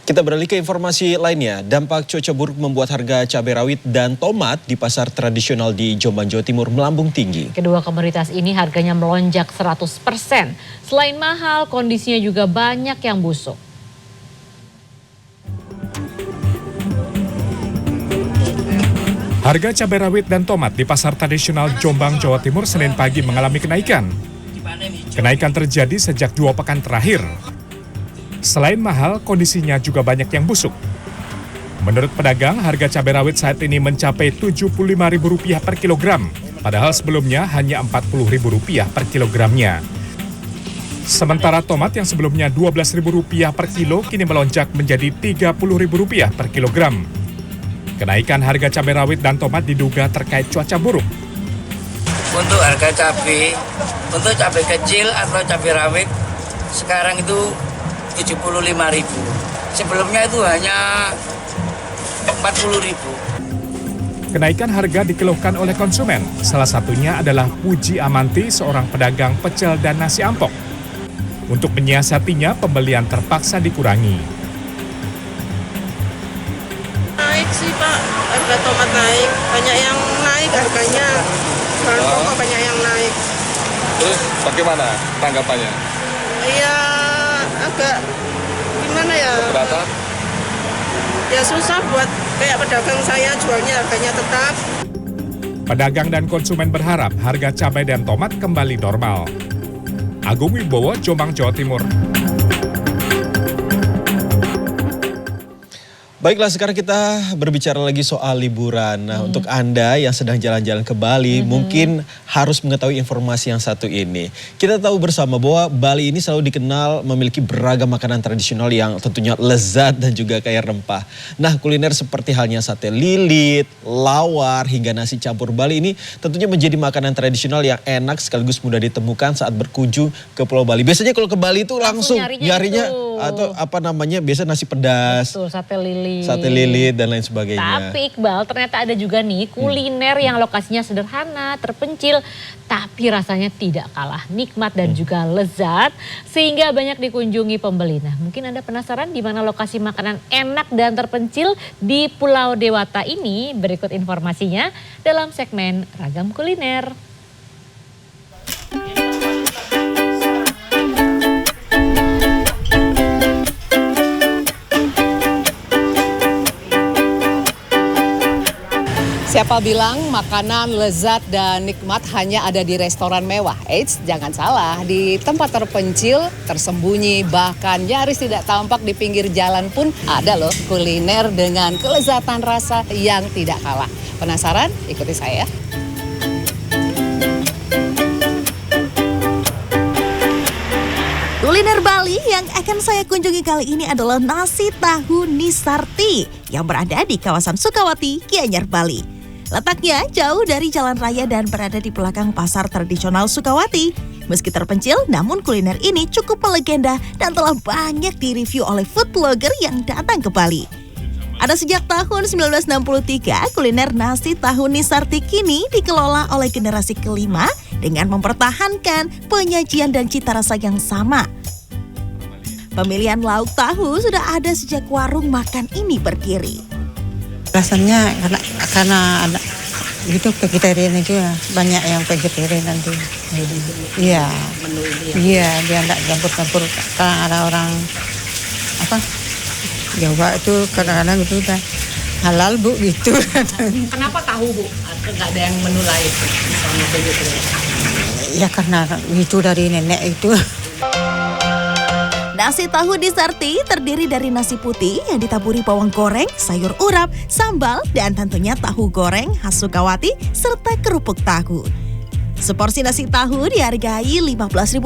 Kita beralih ke informasi lainnya. Dampak cuaca buruk membuat harga cabai rawit dan tomat di pasar tradisional di Jombang, Jawa Timur melambung tinggi. Kedua komoditas ini harganya melonjak 100%. Selain mahal, kondisinya juga banyak yang busuk. Harga cabai rawit dan tomat di pasar tradisional Jombang, Jawa Timur Senin pagi mengalami kenaikan. Kenaikan terjadi sejak 2 pekan terakhir. Selain mahal, kondisinya juga banyak yang busuk. Menurut pedagang, harga cabai rawit saat ini mencapai Rp75.000 per kilogram, padahal sebelumnya hanya Rp40.000 per kilogramnya. Sementara tomat yang sebelumnya Rp12.000 per kilo kini melonjak menjadi Rp30.000 per kilogram. Kenaikan harga cabai rawit dan tomat diduga terkait cuaca buruk. Untuk harga cabai, untuk cabai kecil atau cabai rawit sekarang itu Rp75.000. Sebelumnya itu hanya Rp40.000. Kenaikan harga dikeluhkan oleh konsumen. Salah satunya adalah Puji Amanti, seorang pedagang pecel dan nasi ampok. Untuk menyiasatinya, pembelian terpaksa dikurangi. Naik sih Pak, harga tomat naik. Banyak yang naik harganya. Bahan pokok banyak yang naik. Terus bagaimana tanggapannya? Iya, agak gimana ya? Keberatan? Ya susah buat kayak pedagang saya jualnya harganya tetap. Pedagang dan konsumen berharap harga cabai dan tomat kembali normal. Agung Wibowo, Jombang, Jawa Timur. Baiklah, sekarang kita berbicara lagi soal liburan. Nah, untuk Anda yang sedang jalan-jalan ke Bali, mungkin harus mengetahui informasi yang satu ini. Kita tahu bersama bahwa Bali ini selalu dikenal memiliki beragam makanan tradisional yang tentunya lezat dan juga kaya rempah. Nah, kuliner seperti halnya sate lilit, lawar, hingga nasi campur Bali ini tentunya menjadi makanan tradisional yang enak sekaligus mudah ditemukan saat berkunjung ke Pulau Bali. Biasanya kalau ke Bali itu langsung nyarinya atau apa namanya, biasa nasi pedas. Betul, sate lilit dan lain sebagainya. Tapi Iqbal, ternyata ada juga nih kuliner yang lokasinya sederhana, terpencil, tapi rasanya tidak kalah nikmat dan juga lezat, sehingga banyak dikunjungi pembeli. Nah, mungkin Anda penasaran di mana lokasi makanan enak dan terpencil di Pulau Dewata ini? Berikut informasinya dalam segmen Ragam Kuliner. Siapa bilang makanan lezat dan nikmat hanya ada di restoran mewah? Eits, jangan salah. Di tempat terpencil, tersembunyi, bahkan nyaris tidak tampak di pinggir jalan pun ada loh kuliner dengan kelezatan rasa yang tidak kalah. Penasaran? Ikuti saya. Kuliner Bali yang akan saya kunjungi kali ini adalah nasi tahu Nisarti yang berada di kawasan Sukawati, Gianyar, Bali. Letaknya jauh dari jalan raya dan berada di belakang pasar tradisional Sukawati. Meski terpencil, namun kuliner ini cukup melegenda dan telah banyak direview oleh food blogger yang datang ke Bali. Ada sejak tahun 1963, kuliner nasi tahu Nisarti kini dikelola oleh generasi kelima dengan mempertahankan penyajian dan cita rasa yang sama. Pemilihan lauk tahu sudah ada sejak warung makan ini berdiri. Rasanya karena ada gitu vegetarian itu ya, banyak yang vegetarian nanti. Iya, iya dia tidak campur-campur. Karena ada orang apa Jawa itu kadang-kadang itu udah halal Bu gitu. Kenapa tahu Bu? Nggak ada yang menu lain misalnya vegetarian? Ya karena itu dari nenek itu. Nasi tahu Nisarti terdiri dari nasi putih yang ditaburi bawang goreng, sayur urap, sambal, dan tentunya tahu goreng khas Sukawati serta kerupuk tahu. Seporsi nasi tahu dihargai Rp15.000.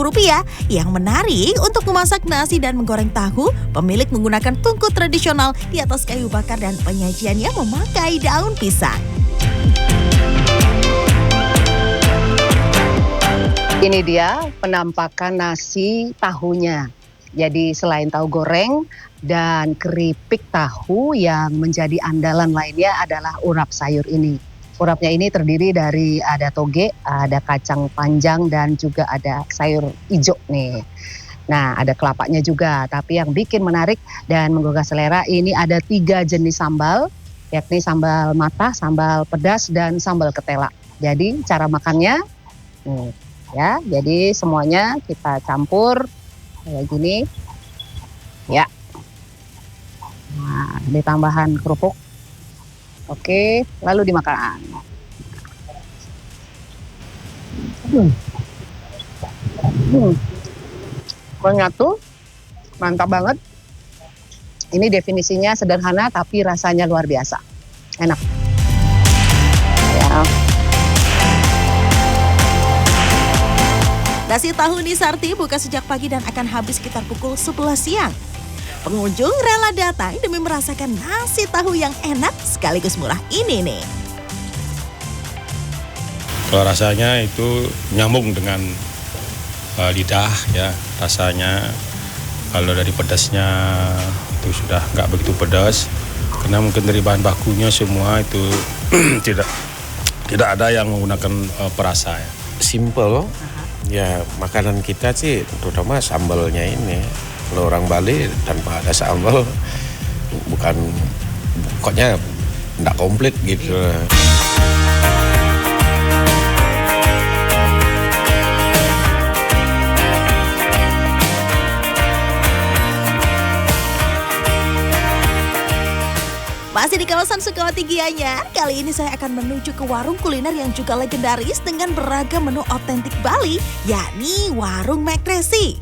Yang menarik, untuk memasak nasi dan menggoreng tahu, pemilik menggunakan tungku tradisional di atas kayu bakar dan penyajiannya memakai daun pisang. Ini dia penampakan nasi tahunya. Jadi selain tahu goreng dan keripik tahu, yang menjadi andalan lainnya adalah urap sayur ini. Urapnya ini terdiri dari ada toge, ada kacang panjang, dan juga ada sayur hijau nih. Nah, ada kelapanya juga, tapi yang bikin menarik dan menggugah selera ini ada 3 jenis sambal, yakni sambal matah, sambal pedas, dan sambal ketela. Jadi cara makannya, ya, jadi semuanya kita campur kayak gini, ya. Nah, ditambahan kerupuk. Oke, lalu dimakan. Menyatu, mantap banget. Ini definisinya sederhana tapi rasanya luar biasa. Enak. Ya. Nasi tahu Nisarti buka sejak pagi dan akan habis sekitar pukul 11 siang. Pengunjung rela datang demi merasakan nasi tahu yang enak sekaligus murah ini nih. Kalau rasanya itu nyambung dengan lidah ya, rasanya. Kalau dari pedasnya itu sudah nggak begitu pedas, karena mungkin dari bahan bakunya semua itu tidak ada yang menggunakan perasa ya. Simple, ya makanan kita sih terutama sambalnya ini. Kalau orang Bali tanpa ada sambal pokoknya nggak komplit gitu. Masih di kawasan Sukawati Gianyar, kali ini saya akan menuju ke warung kuliner yang juga legendaris dengan beragam menu otentik Bali, yakni Warung Mekresi.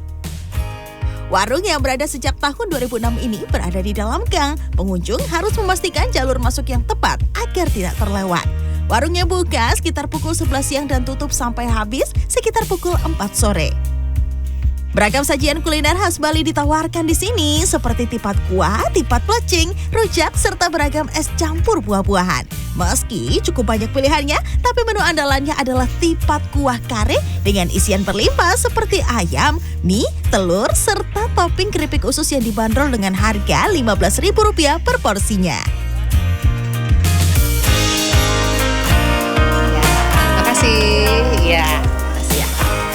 Warung yang berada sejak tahun 2006 ini berada di dalam gang. Pengunjung harus memastikan jalur masuk yang tepat agar tidak terlewat. Warungnya buka sekitar pukul 11 siang dan tutup sampai habis sekitar pukul 4 sore. Beragam sajian kuliner khas Bali ditawarkan di sini seperti tipat kuah, tipat plecing, rujak, serta beragam es campur buah-buahan. Meski cukup banyak pilihannya, tapi menu andalannya adalah tipat kuah kare dengan isian berlimpah seperti ayam, mie, telur, serta topping keripik usus yang dibanderol dengan harga Rp15.000 per porsinya. Makasih. Ya.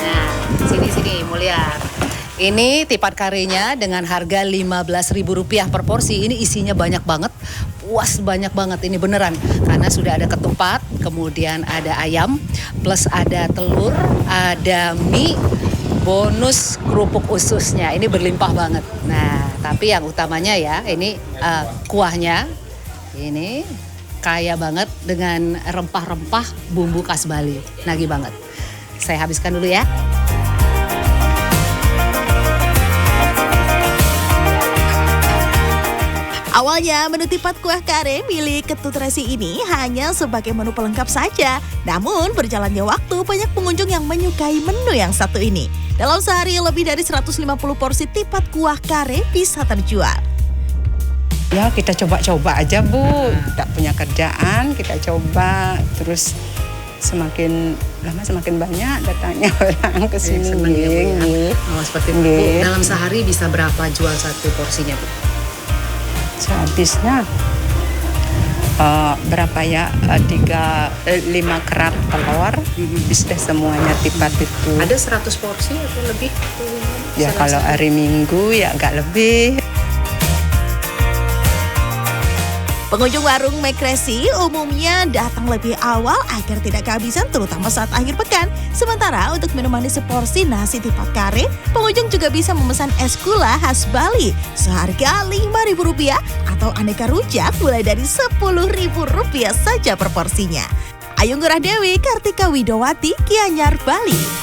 Nah, sini Mulyar. Ini tipat karenya dengan harga Rp15.000 per porsi. Ini isinya banyak banget, puas banyak banget ini beneran. Karena sudah ada ketupat, kemudian ada ayam, plus ada telur, ada mie, bonus kerupuk ususnya. Ini berlimpah banget. Nah, tapi yang utamanya ya, ini kuahnya. Ini kaya banget dengan rempah-rempah bumbu khas Bali. Nagih banget. Saya habiskan dulu ya. Awalnya menu tipat kuah kare milik Ketut Resi ini hanya sebagai menu pelengkap saja. Namun berjalannya waktu banyak pengunjung yang menyukai menu yang satu ini. Dalam sehari lebih dari 150 porsi tipat kuah kare bisa terjual. Ya kita coba-coba aja Bu, tak punya kerjaan kita coba, terus semakin lama semakin banyak datangnya orang ke sini. Seperti Bu, dalam sehari bisa berapa jual satu porsinya Bu? Sehabisnya berapa ya, 5 kerat telur, bisa semuanya tipat itu. Ada 100 porsi atau lebih? Ya kalau hari Minggu ya agak lebih. Pengunjung warung Mekresi umumnya datang lebih awal agar tidak kehabisan terutama saat akhir pekan. Sementara untuk minuman di seporsi nasi tipat kare, pengunjung juga bisa memesan es gula khas Bali seharga Rp5.000 atau aneka rujak mulai dari Rp10.000 saja per porsinya. Ayu Ngurah Dewi, Kartika Widowati, Gianyar, Bali.